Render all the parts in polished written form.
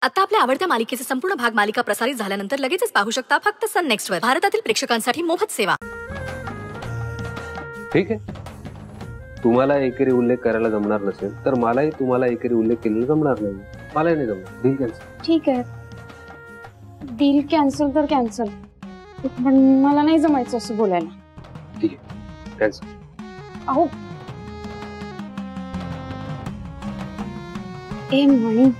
आता आपल्या आवडत्या मालिकेचे संपूर्ण भाग मालिका प्रसारित झाल्यानंतर लगेचच पाहू शकता फक्त सन नेक्स्ट वर. भारतातील प्रेक्षकांसाठी मोफत सेवा. ठीक आहे, तुम्हाला एकेरी उल्लेख करायला जमणार नसेल तर मलाही तुम्हाला एकेरी उल्लेख केलेला जमणार नाही. मलाही नाही जमणार. Deal cancel. ठीक आहे, डील कॅन्सल तर कॅन्सल, पण मला नाही जमायचं असं बोलायला. ठीक आहे, कॅन्सल. अहो ए मणी,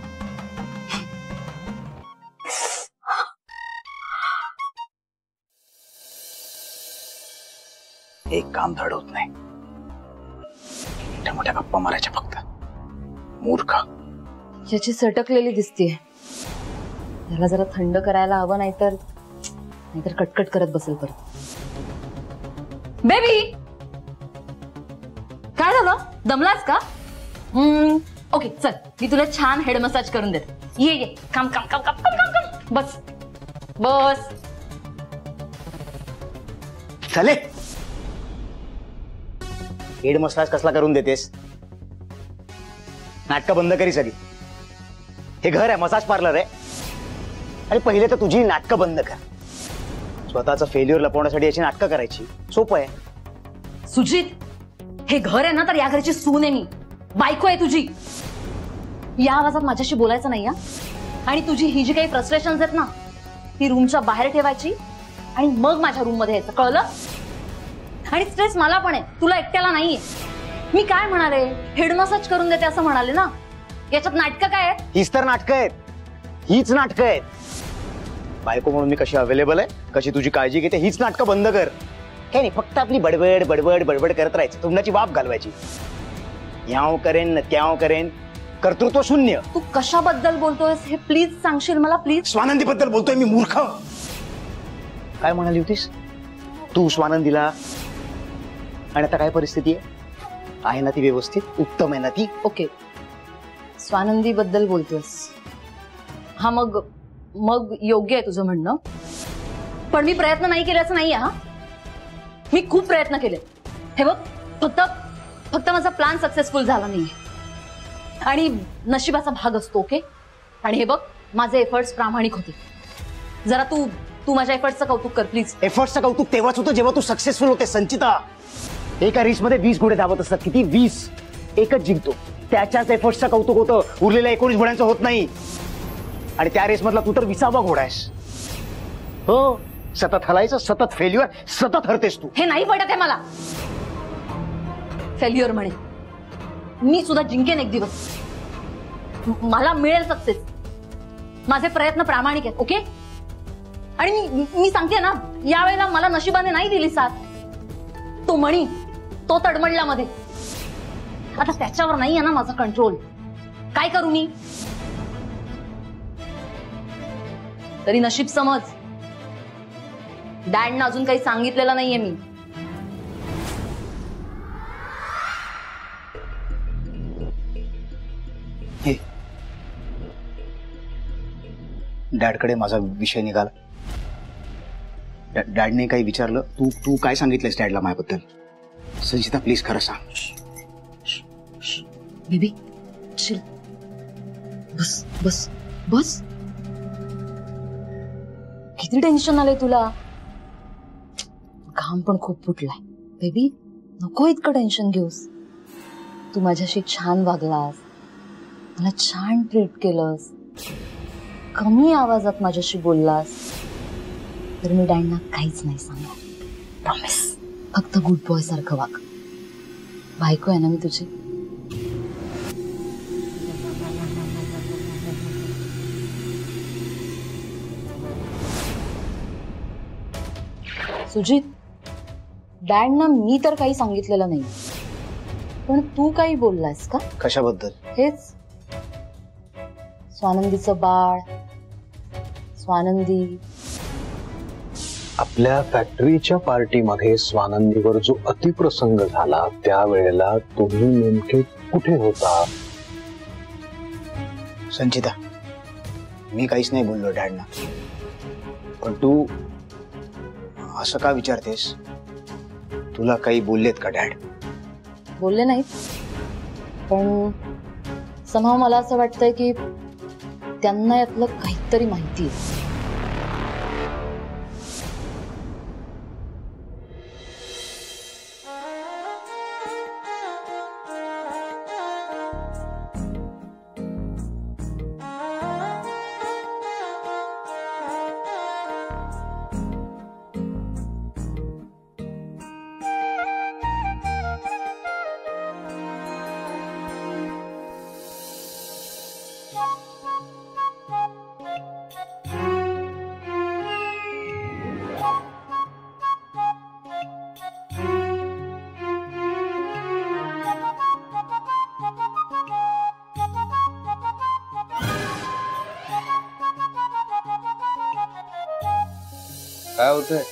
एक काम धड होत नाही. मोठ्या मोठ्या गप्पा मारायच्या फक्त. मूर्ख. याची सटकलेली दिसतीये. याला जरा थंड करायला हवं, नाहीतर कटकट करत बसेल परत. बेबी, काय झालं? दमलास का? ओके चल, मी तुला छान हेड मसाज करून देते. ये काम काम काम काम काम काम काम. बस बस. चले. हेड मसाज कसला करून देतेस? नाटक बंद करी सगळी. हे घर आहे, मसाज पार्लर आहे. आणि पहिले तर तुझी नाटक बंद कर. स्वतःचं फेल्युअर लपवण्यासाठी याची नाटकं करायची सोपं आहे. सुजित, हे घर आहे ना, तर या घरची सून आहे मी, बायको आहे तुझी. या आवाजात माझ्याशी बोलायचं नाही. आणि तुझी ही जी काही फ्रस्ट्रेशन्स आहेत ना, ती रूमच्या बाहेर ठेवायची आणि मग माझ्या रूम मध्ये यायचं, कळलं? आणि स्ट्रेस मला पण आहे, तुला एकट्याला नाहीये. मी काय म्हणाले, हेड मसाज करून देते असं म्हणाले ना. याच्यात नाटकं काय आहेत? हीच तर नाटकं आहेत. हीच नाटकं आहेत. बायको म्हणून मी कशी अवेलेबल आहे, कशी तुझी काळजी घेते, हीच नाटकं बंद कर. काय नाही, फक्त आपली बडबड बडबड बडबड करत राहायचं. तुमची वाफ घालवायची. याव करेन न त्याव करेन, कर्तृत्व शून्य. तू कशाबद्दल बोलतोयस हे प्लीज सांगशील मला? प्लीज. स्वानंदी बद्दल बोलतोय मी, मूर्ख. काय म्हणाली होतीस तू स्वानंदीला? आणि आता काय परिस्थिती आहे ना ती व्यवस्थित? उत्तम आहे ना ती? ओके, स्वानंदी बद्दल बोलतोयस. हा, मग योग्य आहे तुझं म्हणणं. पण मी प्रयत्न नाही केल्याचं नाहीये. हा, मी खूप प्रयत्न केले. हे बघ, फक्त माझा प्लॅन सक्सेसफुल झाला नाहीये. आणि नशिबाचा भाग असतो. ओके, आणि हे बघ, माझे एफर्ट्स प्रामाणिक होते. जरा तू माझ्या एफर्ट्सचं कौतुक कर प्लीज. एफर्ट्सचं कौतुक तेव्हाच होतं जेव्हा तू सक्सेसफुल होते संचिता. एका रेस मध्ये 20 घोडे धावत असतात. किती? 20. एकच जिंकतो. त्याच्याच एफर्ट्सचं कौतुक होतं, उरलेल्या 19 घोड्यांचं होत नाही. आणि त्या रेस मधला तू तर 20वा घोडा आहेस. हो, सतत हलायचं, सतत फेल्युअर, सतत हरतेस तू. हे नाही पटत आहे मला. फेल्युअर म्हणे, मी सुद्धा जिंकेन एक दिवस. मला मिळेल सक्सेस. माझे प्रयत्न प्रामाणिक आहेत. ओके, आणि मी सांगते ना, यावेळेला मला नशिबाने नाही दिली साथ. तो मणी, तो तडमडला मध्ये. आता त्याच्यावर नाही आहे ना माझा कंट्रोल. काय करू मी? तरी नशीब समज, डॅडनं अजून काही सांगितलेलं नाहीये मी. डॅडकडे माझा विषय निघाला. डॅडने काही विचारलं? तू काय सांगितलंस डॅडला माझ्याबद्दल? संचिता प्लीज खरं सांग. Baby chill. बस बस बस. किती टेन्शन आलंय तुला? घाम पण खूप फुटलाय. बेबी नको इतकं टेन्शन घेऊस. तू माझ्याशी छान वागलास, मला छान ट्रीट केलंस, कमी आवाजात माझ्याशी बोललास, तर मी डॅडना काहीच नाही सांगणार. प्रॉमिस. फक्त गुड बॉय सारखं वाग. बायको आहे ना मी तुझी. सुजित, डॅडना मी तर काही सांगितलेलं नाही, पण तू काही बोललास का? कशाबद्दल? हेच, स्वानंदीचं बाळ, स्वानंदी. आपल्या फॅक्टरीच्या पार्टीमध्ये स्वानंदीवर जो अतिप्रसंग झाला त्यावेळेला तुम्ही नेमके कुठे होता? संचिता, मी काहीच नाही बोललो डॅडना. पण तू असं का विचारतेस? तुला काही बोललेत का डॅड? बोलले नाहीत, पण समहाव मला असं वाटतंय की त्यांना यातलं काहीतरी माहिती आहे. काय होतंय?